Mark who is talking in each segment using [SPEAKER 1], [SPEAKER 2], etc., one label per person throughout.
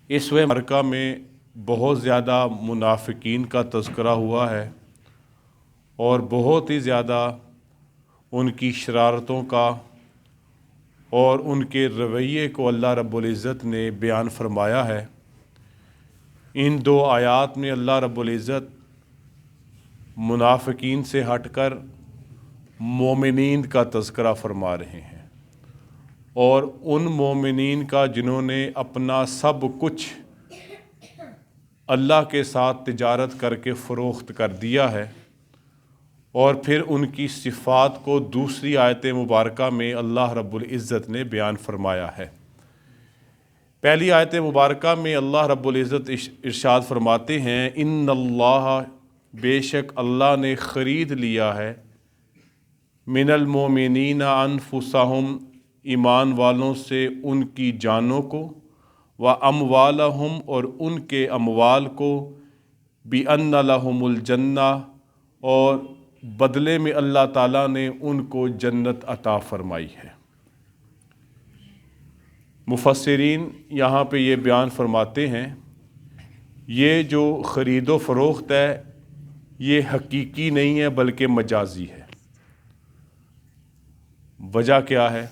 [SPEAKER 1] اس سورہ مبارکہ میں بہت زیادہ منافقین کا تذکرہ ہوا ہے اور بہت ہی زیادہ ان کی شرارتوں کا اور ان کے رویے کو اللہ رب العزت نے بیان فرمایا ہے۔ ان دو آیات میں اللہ رب العزت منافقین سے ہٹ کر مومنین کا تذکرہ فرما رہے ہیں، اور ان مومنین کا جنہوں نے اپنا سب کچھ اللہ کے ساتھ تجارت کر کے فروخت کر دیا ہے، اور پھر ان کی صفات کو دوسری آیت مبارکہ میں اللہ رب العزت نے بیان فرمایا ہے۔ پہلی آیت مبارکہ میں اللہ رب العزت ارشاد فرماتے ہیں، ان اللہ، بے شک اللہ نے خرید لیا ہے، من المومنین انفسہم، ایمان والوں سے ان کی جانوں کو، و اموالہم، اور ان کے اموال کو، بِأَنَّ لَهُمُ الْجَنَّةَ، اور بدلے میں اللہ تعالیٰ نے ان کو جنت عطا فرمائی ہے۔ مفسرین یہاں پہ یہ بیان فرماتے ہیں، یہ جو خرید و فروخت ہے یہ حقیقی نہیں ہے بلکہ مجازی ہے۔ وجہ کیا ہے؟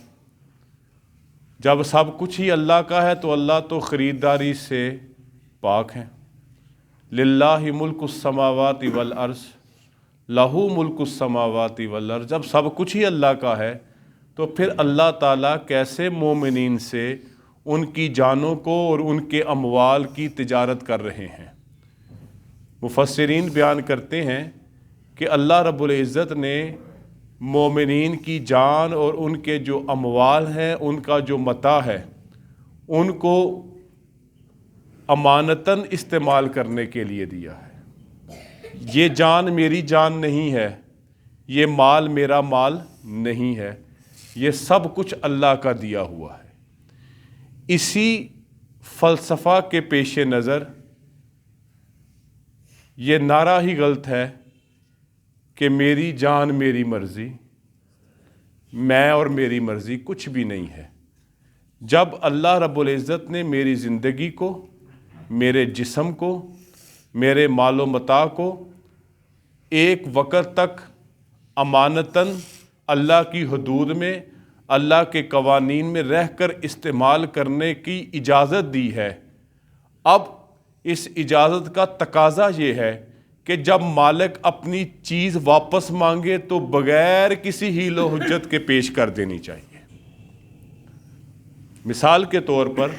[SPEAKER 1] جب سب کچھ ہی اللہ کا ہے تو اللہ تو خریداری سے پاک ہیں۔ للہ ملک السماوات والارض، لہو ملک السماوات والارض، جب سب کچھ ہی اللہ کا ہے تو پھر اللہ تعالیٰ کیسے مومنین سے ان کی جانوں کو اور ان کے اموال کی تجارت کر رہے ہیں؟ مفسرین بیان کرتے ہیں کہ اللہ رب العزت نے مومنین کی جان اور ان کے جو اموال ہیں، ان کا جو متاع ہے، ان کو امانتاً استعمال کرنے کے لیے دیا ہے۔ یہ جان میری جان نہیں ہے، یہ مال میرا مال نہیں ہے، یہ سب کچھ اللہ کا دیا ہوا ہے۔ اسی فلسفہ کے پیش نظر یہ نعرہ ہی غلط ہے کہ میری جان میری مرضی، میں اور میری مرضی کچھ بھی نہیں ہے۔ جب اللہ رب العزت نے میری زندگی کو، میرے جسم کو، میرے مال و متاع کو ایک وقت تک امانتاً اللہ کی حدود میں، اللہ کے قوانین میں رہ کر استعمال کرنے کی اجازت دی ہے، اب اس اجازت کا تقاضا یہ ہے کہ جب مالک اپنی چیز واپس مانگے تو بغیر کسی حیل و حجت کے پیش کر دینی چاہیے۔ مثال کے طور پر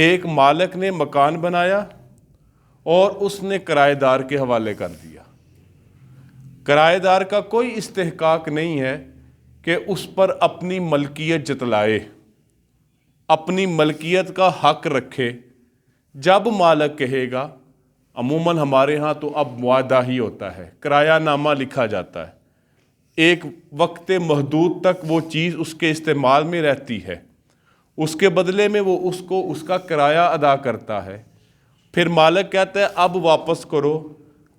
[SPEAKER 1] ایک مالک نے مکان بنایا اور اس نے کرایہ دار کے حوالے کر دیا۔ کرایہ دار کا کوئی استحقاق نہیں ہے کہ اس پر اپنی ملکیت جتلائے، اپنی ملکیت کا حق رکھے۔ جب مالک کہے گا، عموماً ہمارے ہاں تو اب معاہدہ ہی ہوتا ہے، کرایہ نامہ لکھا جاتا ہے، ایک وقت محدود تک وہ چیز اس کے استعمال میں رہتی ہے، اس کے بدلے میں وہ اس کو اس کا کرایہ ادا کرتا ہے، پھر مالک کہتا ہے اب واپس کرو۔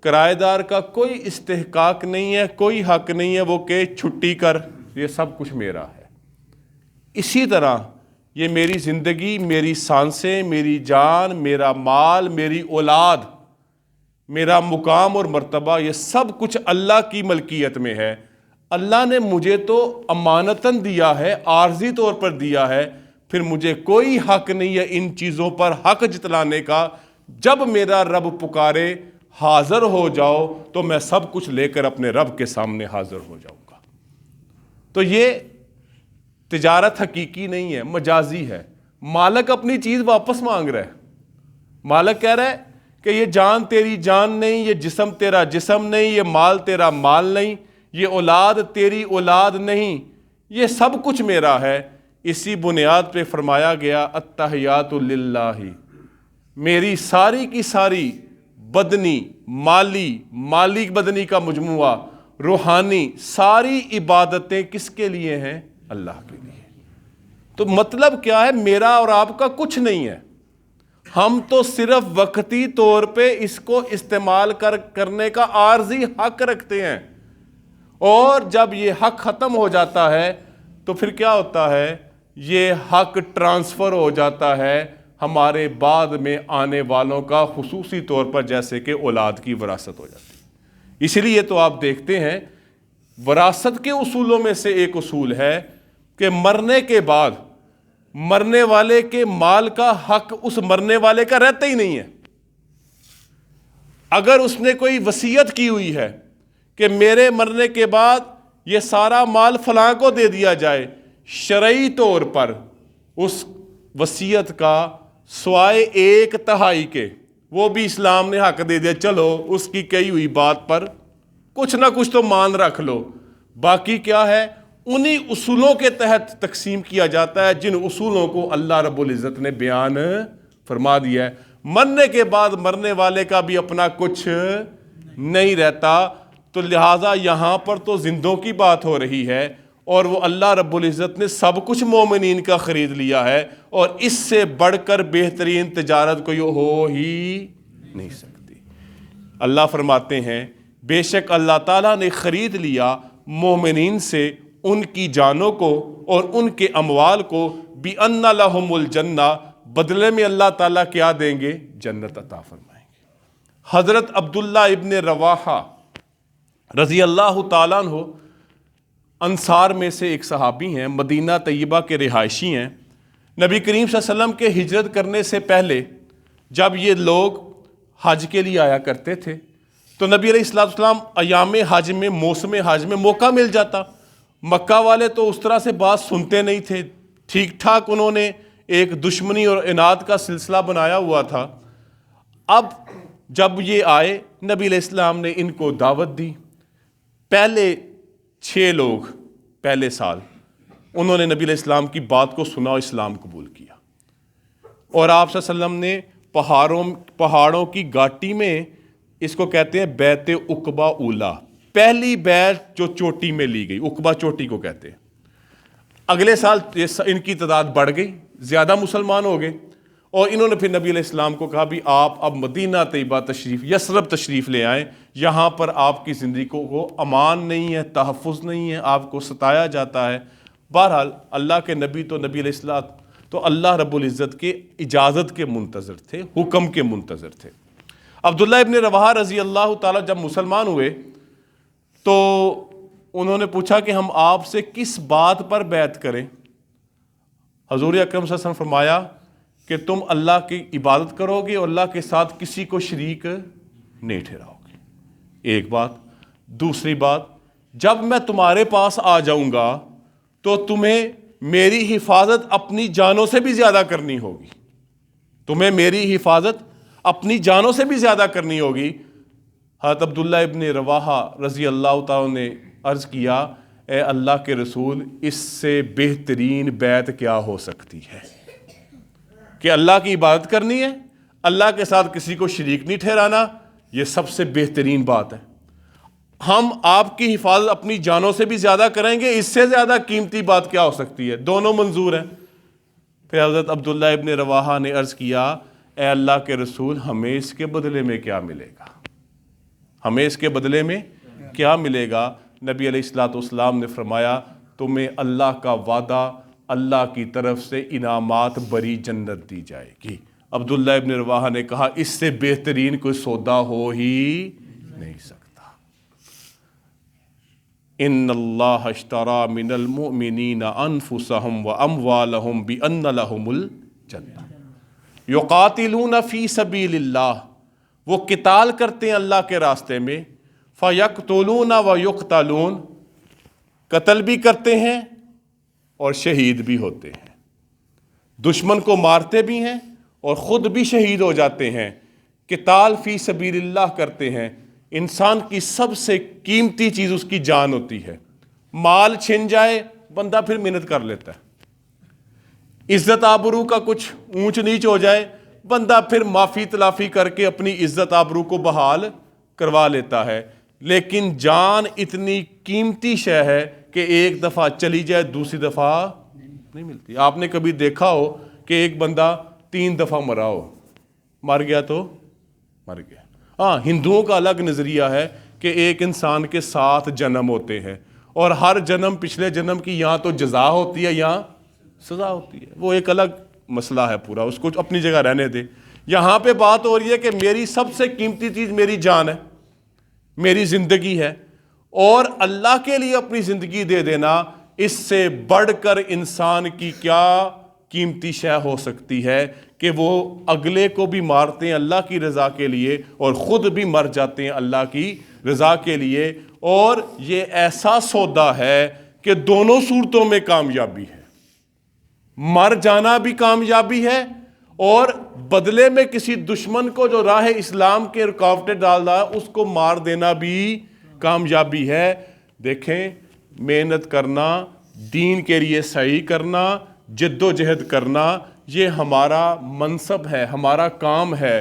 [SPEAKER 1] کرایہ دار کا کوئی استحقاق نہیں ہے، کوئی حق نہیں ہے وہ کہ چھٹی کر، یہ سب کچھ میرا ہے۔ اسی طرح یہ میری زندگی، میری سانسیں، میری جان، میرا مال، میری اولاد، میرا مقام اور مرتبہ، یہ سب کچھ اللہ کی ملکیت میں ہے۔ اللہ نے مجھے تو امانتاً دیا ہے، عارضی طور پر دیا ہے، پھر مجھے کوئی حق نہیں ہے ان چیزوں پر حق جتلانے کا۔ جب میرا رب پکارے حاضر ہو جاؤ تو میں سب کچھ لے کر اپنے رب کے سامنے حاضر ہو جاؤں گا۔ تو یہ تجارت حقیقی نہیں ہے، مجازی ہے۔ مالک اپنی چیز واپس مانگ رہا ہے، مالک کہہ رہا ہے کہ یہ جان تیری جان نہیں، یہ جسم تیرا جسم نہیں، یہ مال تیرا مال نہیں، یہ اولاد تیری اولاد نہیں، یہ سب کچھ میرا ہے۔ اسی بنیاد پہ فرمایا گیا التحیات للہ، میری ساری کی ساری بدنی، مالی بدنی کا مجموعہ، روحانی ساری عبادتیں کس کے لیے ہیں؟ اللہ کے لیے۔ تو مطلب کیا ہے؟ میرا اور آپ کا کچھ نہیں ہے، ہم تو صرف وقتی طور پہ اس کو استعمال کرنے کا عارضی حق رکھتے ہیں، اور جب یہ حق ختم ہو جاتا ہے تو پھر کیا ہوتا ہے؟ یہ حق ٹرانسفر ہو جاتا ہے ہمارے بعد میں آنے والوں کا خصوصی طور پر جیسے کہ اولاد کی وراثت ہو جاتی ہے۔ اسی لیے تو آپ دیکھتے ہیں وراثت کے اصولوں میں سے ایک اصول ہے کہ مرنے کے بعد مرنے والے کے مال کا حق اس مرنے والے کا رہتا ہی نہیں ہے۔ اگر اس نے کوئی وصیت کی ہوئی ہے کہ میرے مرنے کے بعد یہ سارا مال فلاں کو دے دیا جائے، شرعی طور پر اس وصیت کا سوائے 1/3 کے وہ بھی اسلام نے حق دے دیا، چلو اس کی کہی ہوئی بات پر کچھ نہ کچھ تو مان رکھ لو، باقی کیا ہے انہی اصولوں کے تحت تقسیم کیا جاتا ہے جن اصولوں کو اللہ رب العزت نے بیان فرما دیا ہے۔ مرنے کے بعد مرنے والے کا بھی اپنا کچھ نہیں رہتا، تو لہٰذا یہاں پر تو زندوں کی بات ہو رہی ہے، اور وہ اللہ رب العزت نے سب کچھ مومنین کا خرید لیا ہے، اور اس سے بڑھ کر بہترین تجارت کوئی ہو ہی نہیں سکتی۔ اللہ فرماتے ہیں بے شک اللہ تعالیٰ نے خرید لیا مومنین سے ان کی جانوں کو اور ان کے اموال کو، بِأَنَّ لَهُمُ الْجَنَّةَ، بدلے میں اللہ تعالیٰ کیا دیں گے؟ جنت عطا فرمائیں گے۔ حضرت عبداللہ ابن رواحہ رضی اللہ تعالیٰ عنہ انصار میں سے ایک صحابی ہیں، مدینہ طیبہ کے رہائشی ہیں۔ نبی کریم صلی اللہ علیہ وسلم کے ہجرت کرنے سے پہلے جب یہ لوگ حج کے لیے آیا کرتے تھے تو نبی علیہ السلام ایام حج میں، موسم حج میں موقع مل جاتا۔ مکہ والے تو اس طرح سے بات سنتے نہیں تھے، ٹھیک ٹھاک انہوں نے ایک دشمنی اور عناد کا سلسلہ بنایا ہوا تھا۔ اب جب یہ آئے نبی علیہ السلام نے ان کو دعوت دی۔ پہلے 6 لوگ پہلے سال انہوں نے نبی علیہ السلام کی بات کو سنا اور اسلام قبول کیا، اور آپ صلی اللہ علیہ وسلم نے پہاڑوں کی گھاٹی میں، اس کو کہتے ہیں بیعت عقبہ اولا، پہلی بیعت جو چوٹی میں لی گئی، عقبہ چوٹی کو کہتے ہیں۔ اگلے سال ان کی تعداد بڑھ گئی، زیادہ مسلمان ہو گئے، اور انہوں نے پھر نبی علیہ السلام کو کہا بھی آپ اب مدینہ طیبہ تشریف، یثرب تشریف لے آئیں، یہاں پر آپ کی زندگی کو امان نہیں ہے، تحفظ نہیں ہے، آپ کو ستایا جاتا ہے۔ بہرحال اللہ کے نبی تو نبی علیہ السلام تو اللہ رب العزت کے اجازت کے منتظر تھے، حکم کے منتظر تھے۔ عبداللہ ابن رواحہ رضی اللہ تعالیٰ جب مسلمان ہوئے تو انہوں نے پوچھا کہ ہم آپ سے کس بات پر بیعت کریں؟ حضور اکرم صلی اللہ علیہ وسلم فرمایا کہ تم اللہ کی عبادت کرو گے اور اللہ کے ساتھ کسی کو شریک نہیں ٹھہراؤ گے، ایک بات۔ دوسری بات، جب میں تمہارے پاس آ جاؤں گا تو تمہیں میری حفاظت اپنی جانوں سے بھی زیادہ کرنی ہوگی، تمہیں میری حفاظت اپنی جانوں سے بھی زیادہ کرنی ہوگی۔ حضرت عبداللہ ابن رواحہ رضی اللہ تعالیٰ نے عرض کیا اے اللہ کے رسول، اس سے بہترین بیعت کیا ہو سکتی ہے کہ اللہ کی عبادت کرنی ہے، اللہ کے ساتھ کسی کو شریک نہیں ٹھہرانا، یہ سب سے بہترین بات ہے۔ ہم آپ کی حفاظت اپنی جانوں سے بھی زیادہ کریں گے، اس سے زیادہ قیمتی بات کیا ہو سکتی ہے؟ دونوں منظور ہیں۔ پھر حضرت عبداللہ ابن رواحہ نے عرض کیا اے اللہ کے رسول، ہمیں اس کے بدلے میں کیا ملے گا؟ ہمیں اس کے بدلے میں کیا ملے گا؟ نبی علیہ السلام نے فرمایا تمہیں اللہ کا وعدہ، اللہ کی طرف سے انعامات بری جنت دی جائے گی۔ عبداللہ ابن رواحہ نے کہا اس سے بہترین کوئی سودا ہو ہی نہیں سکتا۔ ان اللہ اشترى من المؤمنین انفسهم واموالهم بان لهم الجنہ یقاتلون فی سبیل اللہ، وہ قتال کرتے ہیں اللہ کے راستے میں، فیقتلون ویقتلون، قتل بھی کرتے ہیں اور شہید بھی ہوتے ہیں، دشمن کو مارتے بھی ہیں اور خود بھی شہید ہو جاتے ہیں۔ قتال فی سبیل اللہ کرتے ہیں۔ انسان کی سب سے قیمتی چیز اس کی جان ہوتی ہے، مال چھن جائے بندہ پھر محنت کر لیتا ہے، عزت آبرو کا کچھ اونچ نیچ ہو جائے بندہ پھر معافی تلافی کر کے اپنی عزت آبرو کو بحال کروا لیتا ہے، لیکن جان اتنی قیمتی شے ہے کہ ایک دفعہ چلی جائے دوسری دفعہ نہیں ملتی۔ آپ نے کبھی دیکھا ہو کہ ایک بندہ 3 دفعہ مرا ہو، مر گیا تو مر گیا۔ ہاں، ہندوؤں کا الگ نظریہ ہے کہ ایک انسان کے 7 جنم ہوتے ہیں اور ہر جنم پچھلے جنم کی یہاں تو جزا ہوتی ہے یہاں سزا ہوتی ہے، وہ ایک الگ مسئلہ ہے پورا، اس کو اپنی جگہ رہنے دے. یہاں پہ بات ہو رہی ہے کہ میری سب سے قیمتی چیز میری جان ہے، میری زندگی ہے، اور اللہ کے لیے اپنی زندگی دے دینا، اس سے بڑھ کر انسان کی کیا قیمتی شے ہو سکتی ہے کہ وہ اگلے کو بھی مارتے ہیں اللہ کی رضا کے لیے اور خود بھی مر جاتے ہیں اللہ کی رضا کے لیے. اور یہ ایسا سودا ہے کہ دونوں صورتوں میں کامیابی ہے، مر جانا بھی کامیابی ہے، اور بدلے میں کسی دشمن کو جو راہ اسلام کے رکاوٹیں ڈال رہا ہے اس کو مار دینا بھی کامیابی ہے. دیکھیں، محنت کرنا، دین کے لیے سعی کرنا، جد و جہد کرنا، یہ ہمارا منصب ہے، ہمارا کام ہے.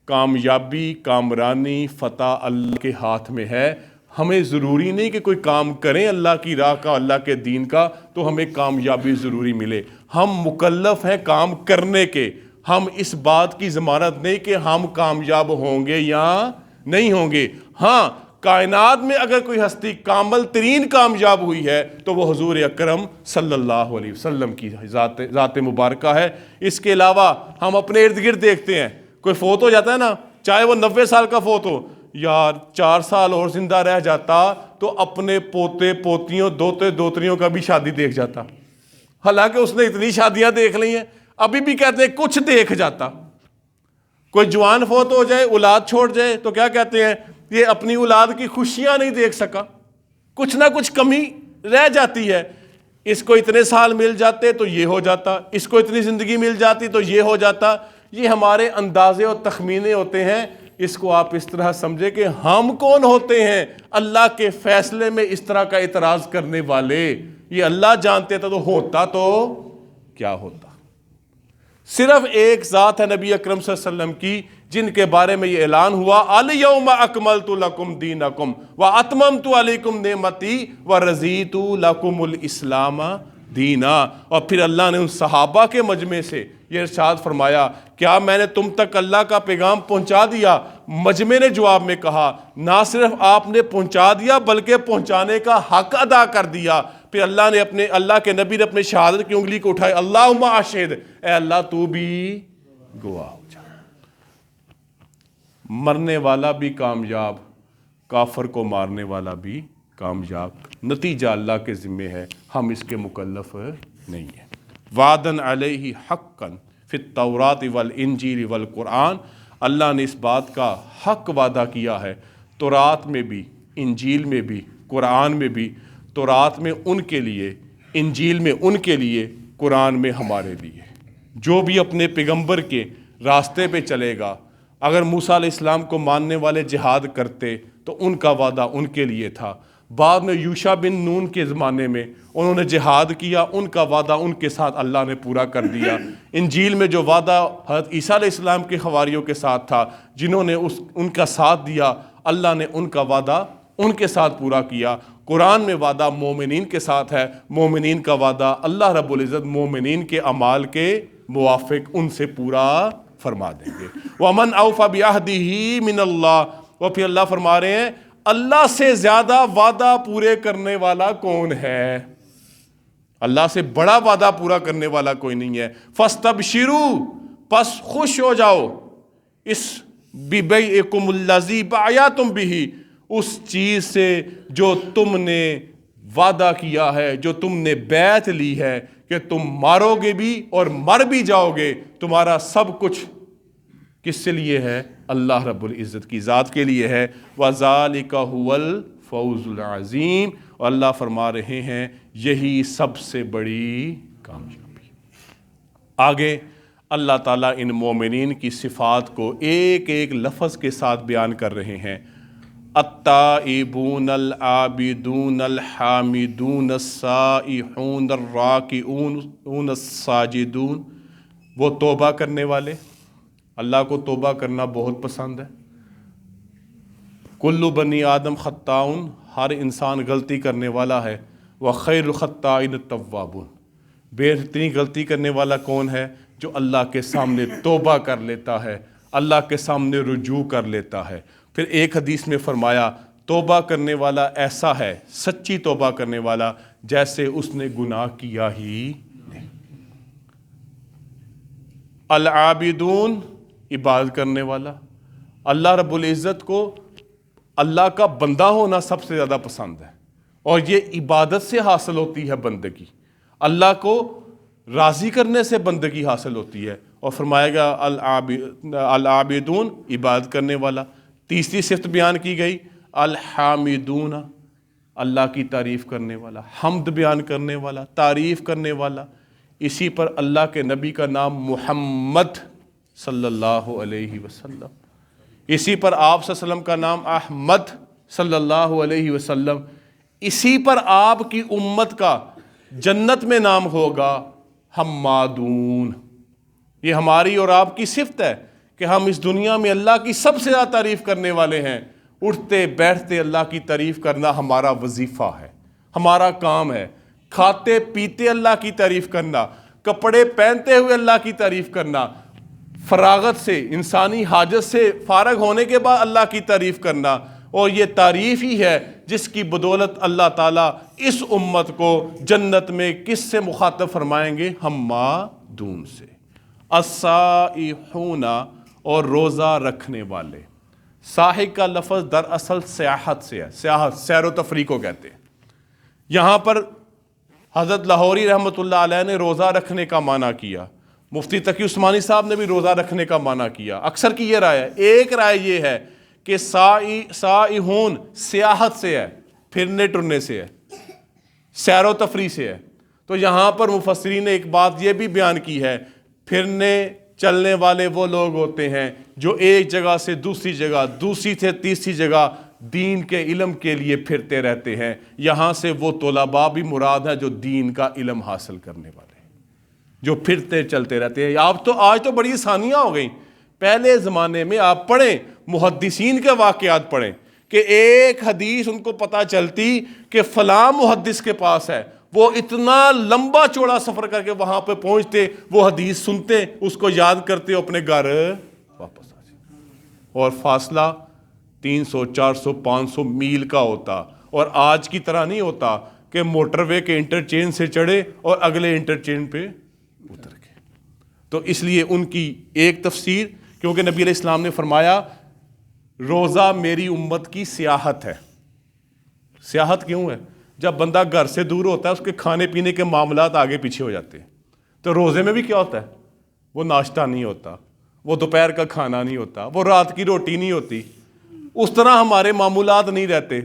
[SPEAKER 1] کامیابی، کامرانی، فتح اللہ کے ہاتھ میں ہے. ہمیں ضروری نہیں کہ کوئی کام کریں اللہ کی راہ کا، اللہ کے دین کا، تو ہمیں کامیابی ضروری ملے. ہم مکلف ہیں کام کرنے کے. ہم اس بات کی ضمانت نہیں کہ ہم کامیاب ہوں گے یا نہیں ہوں گے. ہاں، کائنات میں اگر کوئی ہستی کامل ترین کامیاب ہوئی ہے تو وہ حضور اکرم صلی اللہ علیہ وسلم کی ذات مبارکہ ہے. اس کے علاوہ ہم اپنے ارد گرد دیکھتے ہیں، کوئی فوت ہو جاتا ہے نا، چاہے وہ 90 سال کا فوت ہو، یار 4 سال اور زندہ رہ جاتا تو اپنے پوتے پوتیوں دوتے دوتریوں کا بھی شادی دیکھ جاتا. حالانکہ اس نے اتنی شادیاں دیکھ لی ہیں، ابھی بھی کہتے ہیں کچھ دیکھ جاتا. کوئی جوان فوت ہو جائے، اولاد چھوڑ جائے، تو کیا کہتے ہیں، یہ اپنی اولاد کی خوشیاں نہیں دیکھ سکا، کچھ نہ کچھ کمی رہ جاتی ہے. اس کو اتنے سال مل جاتے تو یہ ہو جاتا، اس کو اتنی زندگی مل جاتی تو یہ ہو جاتا. یہ ہمارے اندازے اور تخمینے ہوتے ہیں. اس کو آپ اس طرح سمجھے کہ ہم کون ہوتے ہیں اللہ کے فیصلے میں اس طرح کا اعتراض کرنے والے. یہ اللہ جانتے تھا تو ہوتا تو کیا ہوتا. صرف ایک ذات ہے نبی اکرم صلی اللہ علیہ وسلم کی جن کے بارے میں یہ اعلان ہوا، الیوم اکملت لکم دینکم واتممت علیکم نعمتی ورضیت لکم الاسلام دینا. اور پھر اللہ نے ان صحابہ کے مجمع سے یہ ارشاد فرمایا، کیا میں نے تم تک اللہ کا پیغام پہنچا دیا؟ مجمع نے جواب میں کہا، نہ صرف آپ نے پہنچا دیا بلکہ پہنچانے کا حق ادا کر دیا. پھر اللہ کے نبی نے اپنے شہادت کی انگلی کو اٹھائی، اللہم اشہد، اے اللہ تو بھی گواہ ہو جا. مرنے والا بھی کامیاب، کافر کو مارنے والا بھی کامیاب. نتیجہ اللہ کے ذمہ ہے، ہم اس کے مکلف نہیں ہیں. وعدن علیہ حقا فی التوراۃ والانجیل والقرآن، اللہ نے اس بات کا حق وعدہ کیا ہے تورات میں بھی، انجیل میں بھی، قرآن میں بھی. تورات میں ان کے لیے، انجیل میں ان کے لیے، قرآن میں ہمارے لیے. جو بھی اپنے پیغمبر کے راستے پہ چلے گا، اگر موسیٰ علیہ السلام کو ماننے والے جہاد کرتے تو ان کا وعدہ ان کے لیے تھا. بعد میں یوشع بن نون کے زمانے میں انہوں نے جہاد کیا، ان کا وعدہ ان کے ساتھ اللہ نے پورا کر دیا. انجیل میں جو وعدہ حضرت عیسیٰ علیہ السلام کے حواریوں کے ساتھ تھا، جنہوں نے ان کا ساتھ دیا، اللہ نے ان کا وعدہ ان کے ساتھ پورا کیا. قرآن میں وعدہ مومنین کے ساتھ ہے، مومنین کا وعدہ اللہ رب العزت مومنین کے اعمال کے موافق ان سے پورا فرما دیں گے. وَمَنْ أَوْفَى بِعَهْدِهِ مِنَ اللَّهِ، اور پھر اللہ فرما رہے ہیں اللہ سے زیادہ وعدہ پورے کرنے والا کون ہے؟ اللہ سے بڑا وعدہ پورا کرنے والا کوئی نہیں ہے. فَاسْتَبْشِرُوا، پس خوش ہو جاؤ، اس بِبَيْعِكُمُ الَّذِي بَايَعْتُمْ بِهِ، اس چیز سے جو تم نے وعدہ کیا ہے، جو تم نے بیعت لی ہے کہ تم مارو گے بھی اور مر بھی جاؤ گے. تمہارا سب کچھ کس سے لیے ہے؟ اللہ رب العزت کی ذات کے لیے ہے. وَذَلِكَ هُوَ الْفَوْزُ الْعَظِيمُ، اور اللہ فرما رہے ہیں یہی سب سے بڑی کامیابی. آگے اللہ تعالیٰ ان مومنین کی صفات کو ایک ایک لفظ کے ساتھ بیان کر رہے ہیں. التائبون العابدون الحامدون السائحون الراکعون الساجدون، وہ توبہ کرنے والے. اللہ کو توبہ کرنا بہت پسند ہے. کل بنی آدم خطاؤن، ہر انسان غلطی کرنے والا ہے. وخیر الخطائین التوابون، بہترین غلطی کرنے والا کون ہے؟ جو اللہ کے سامنے توبہ کر لیتا ہے، اللہ کے سامنے رجوع کر لیتا ہے. پھر ایک حدیث میں فرمایا توبہ کرنے والا ایسا ہے، سچی توبہ کرنے والا، جیسے اس نے گناہ کیا ہی نہیں. العابدون عبادت کرنے والا. اللہ رب العزت کو اللہ کا بندہ ہونا سب سے زیادہ پسند ہے، اور یہ عبادت سے حاصل ہوتی ہے بندگی. اللہ کو راضی کرنے سے بندگی حاصل ہوتی ہے. اور فرمایا گیا العابدون عبادت کرنے والا. تیسری صفت بیان کی گئی الحامدون اللہ کی تعریف کرنے والا، حمد بیان کرنے والا، تعریف کرنے والا. اسی پر اللہ کے نبی کا نام محمد صلی اللہ علیہ وسلم، اسی پر آپ صلی اللہ علیہ وسلم کا نام احمد صلی اللہ علیہ وسلم، اسی پر آپ کی امت کا جنت میں نام ہوگا حمادون. یہ ہماری اور آپ کی صفت ہے کہ ہم اس دنیا میں اللہ کی سب سے زیادہ تعریف کرنے والے ہیں. اٹھتے بیٹھتے اللہ کی تعریف کرنا ہمارا وظیفہ ہے، ہمارا کام ہے. کھاتے پیتے اللہ کی تعریف کرنا، کپڑے پہنتے ہوئے اللہ کی تعریف کرنا، فراغت سے انسانی حاجت سے فارغ ہونے کے بعد اللہ کی تعریف کرنا. اور یہ تعریف ہی ہے جس کی بدولت اللہ تعالیٰ اس امت کو جنت میں کس سے مخاطب فرمائیں گے؟ حمادون سے. السائحون اور روزہ رکھنے والے. ساحق کا لفظ دراصل سیاحت سے ہے، سیاحت سیر و تفریح کو کہتے ہیں. یہاں پر حضرت لاہوری رحمۃ اللہ علیہ نے روزہ رکھنے کا معنی کیا، مفتی تقی عثمانی صاحب نے بھی روزہ رکھنے کا معنی کیا. اکثر کی یہ رائے ہے. ایک رائے یہ ہے کہ سائحون سیاحت سے ہے، پھرنے ٹرنے سے ہے، سیر و تفریح سے ہے. تو یہاں پر مفسرین نے ایک بات یہ بھی بیان کی ہے، پھرنے چلنے والے وہ لوگ ہوتے ہیں جو ایک جگہ سے دوسری جگہ، دوسری سے تیسری جگہ دین کے علم کے لیے پھرتے رہتے ہیں. یہاں سے وہ طلباء بھی مراد ہے جو دین کا علم حاصل کرنے والے ہیں، جو پھرتے چلتے رہتے ہیں. آپ تو آج تو بڑی آسانیاں ہو گئیں. پہلے زمانے میں آپ پڑھیں، محدثین کے واقعات پڑھیں کہ ایک حدیث ان کو پتہ چلتی کہ فلاں محدث کے پاس ہے، وہ اتنا لمبا چوڑا سفر کر کے وہاں پہ پہنچتے، وہ حدیث سنتے، اس کو یاد کرتے، اپنے گھر واپس آ جاتے. اور فاصلہ 300 400 500 میل کا ہوتا. اور آج کی طرح نہیں ہوتا کہ موٹر وے کے انٹرچینج سے چڑھے اور اگلے انٹرچینج پہ اتر گئے. تو اس لیے ان کی ایک تفسیر، کیونکہ نبی علیہ السلام نے فرمایا روزہ میری امت کی سیاحت ہے. سیاحت کیوں ہے؟ جب بندہ گھر سے دور ہوتا ہے اس کے کھانے پینے کے معاملات آگے پیچھے ہو جاتے ہیں. تو روزے میں بھی کیا ہوتا ہے؟ وہ ناشتہ نہیں ہوتا، وہ دوپہر کا کھانا نہیں ہوتا، وہ رات کی روٹی نہیں ہوتی. اس طرح ہمارے معمولات نہیں رہتے.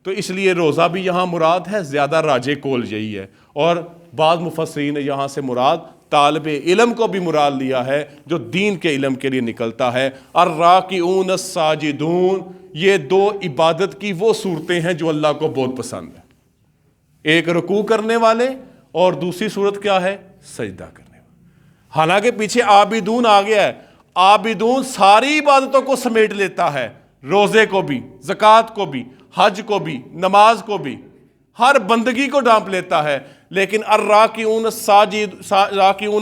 [SPEAKER 1] تو اس لیے روزہ بھی یہاں مراد ہے، زیادہ راجے کول یہی ہے. اور بعض مفسرین نے یہاں سے مراد طالب علم کو بھی مراد لیا ہے جو دین کے علم کے لیے نکلتا ہے. الراکعون الساجدون، یہ دو عبادت کی وہ صورتیں ہیں جو اللہ کو بہت پسند ہے. ایک رکوع کرنے والے اور دوسری صورت کیا ہے؟ سجدہ کرنے والے. حالانکہ پیچھے عابدون آ گیا ہے. عابدون ساری عبادتوں کو سمیٹ لیتا ہے، روزے کو بھی، زکوٰۃ کو بھی، حج کو بھی، نماز کو بھی، ہر بندگی کو ڈھانپ لیتا ہے. لیکن الراکعون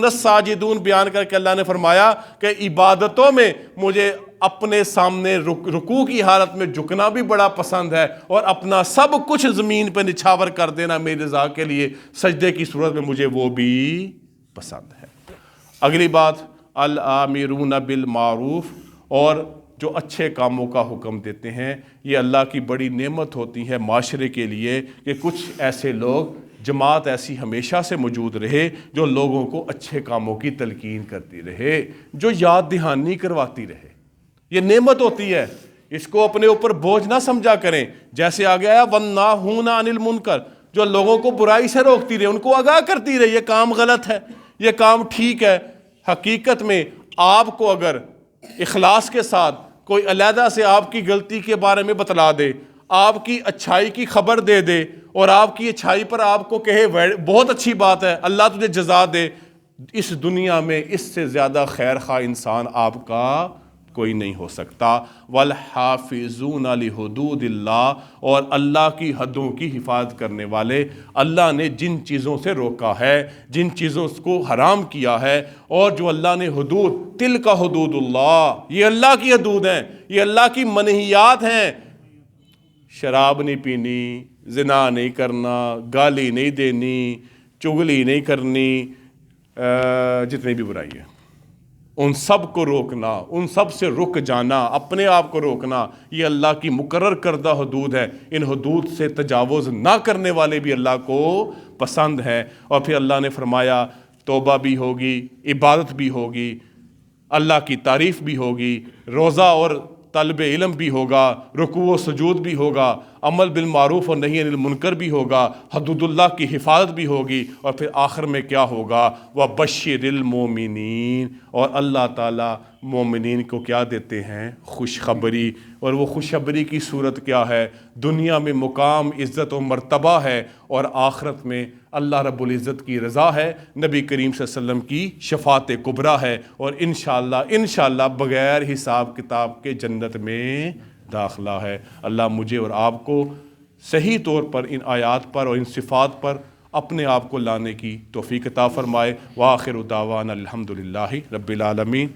[SPEAKER 1] الساجدون بیان کر کے اللہ نے فرمایا کہ عبادتوں میں مجھے اپنے سامنے رکوع کی حالت میں جھکنا بھی بڑا پسند ہے، اور اپنا سب کچھ زمین پہ نچھاور کر دینا میری رضا کے لیے سجدے کی صورت میں مجھے وہ بھی پسند ہے. اگلی بات الآمرون بالمعروف، اور جو اچھے کاموں کا حکم دیتے ہیں. یہ اللہ کی بڑی نعمت ہوتی ہے معاشرے کے لیے کہ کچھ ایسے لوگ، جماعت ایسی ہمیشہ سے موجود رہے جو لوگوں کو اچھے کاموں کی تلقین کرتی رہے، جو یاد دہانی کرواتی رہے. یہ نعمت ہوتی ہے، اس کو اپنے اوپر بوجھ نہ سمجھا کریں. جیسے آگے آیا وَالنَّاهُونَ عَنِ الْمُنْكَرِ، جو لوگوں کو برائی سے روکتی رہے، ان کو آگاہ کرتی رہے یہ کام غلط ہے، یہ کام ٹھیک ہے. حقیقت میں آپ کو اگر اخلاص کے ساتھ کوئی علیحدہ سے آپ کی غلطی کے بارے میں بتلا دے، آپ کی اچھائی کی خبر دے دے، اور آپ کی اچھائی پر آپ کو کہے بہت اچھی بات ہے، اللہ تجھے جزا دے، اس دنیا میں اس سے زیادہ خیر خواہ انسان آپ کا کوئی نہیں ہو سکتا. والحافظون لحدود اللہ، اور اللہ کی حدوں کی حفاظت کرنے والے. اللہ نے جن چیزوں سے روکا ہے، جن چیزوں کو حرام کیا ہے، اور جو اللہ نے حدود، تلک حدود اللہ، یہ اللہ کی حدود ہیں، یہ اللہ کی منہیات ہیں. شراب نہیں پینی، زنا نہیں کرنا، گالی نہیں دینی، چغلی نہیں کرنی، جتنی بھی برائی ہے. ان سب کو روکنا، ان سب سے رک جانا، اپنے آپ کو روکنا، یہ اللہ کی مقرر کردہ حدود ہے۔ ان حدود سے تجاوز نہ کرنے والے بھی اللہ کو پسند ہے۔ اور پھر اللہ نے فرمایا توبہ بھی ہوگی، عبادت بھی ہوگی، اللہ کی تعریف بھی ہوگی، روزہ اور طلب علم بھی ہوگا، رکوع و سجود بھی ہوگا، عمل بالمعروف اور نہی عن المنکر بھی ہوگا، حدود اللہ کی حفاظت بھی ہوگی، اور پھر آخر میں کیا ہوگا؟ وَبَشِّرِ الْمُؤْمِنِينَ، اور اللہ تعالیٰ مومنین کو کیا دیتے ہیں؟ خوشخبری۔ اور وہ خوشخبری کی صورت کیا ہے؟ دنیا میں مقام، عزت و مرتبہ ہے، اور آخرت میں اللہ رب العزت کی رضا ہے، نبی کریم صلی اللہ علیہ وسلم کی شفاعت کبریٰ ہے، اور انشاءاللہ بغیر حساب کتاب کے جنت میں داخلہ ہے۔ اللہ مجھے اور آپ کو صحیح طور پر ان آیات پر اور ان صفات پر اپنے آپ کو لانے کی توفیق عطا فرمائے۔ وآخر دعوانا الحمدللہ رب العالمین۔